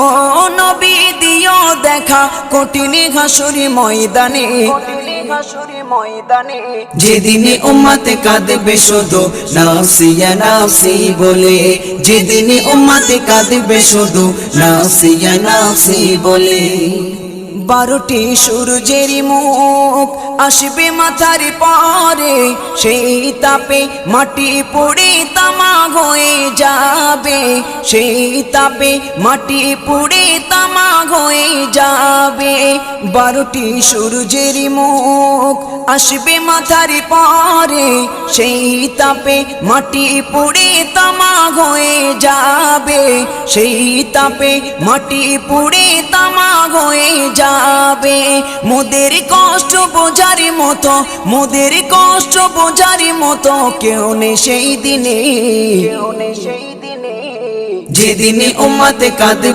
ও নবী দিও দেখা কঠিন হাসুরি ময়দানে, যেদিনে উম্মতে কাঁদবে শুধু নাফসি ইয়া নাফসি বলে, যেদিনে উম্মতে কাঁদবে শুধু নাফসি ইয়া নাফসি বলে। 12টি সূর্যের মুখ আসবে মাথার পরে, সেই তাপে মাটি পুড়ে তামা হয়ে যাবে, সেই তাপে মাটি পুড়ে তামা হয়ে যাবে। 12টি সূর্যের মুখ আসবে মাথার পরে, সেই তাপে মাটি পুড়ে তামা হয়ে যাবে, সেই তাপে মাটি পুড়ে তামা হয়ে যাবে। মোদের কষ্ট বোঝার মতো, মোদের কষ্ট বোঝার মতো কেউ নেই সেই দিনে, যেদিনে উম্মতে কাঁদবে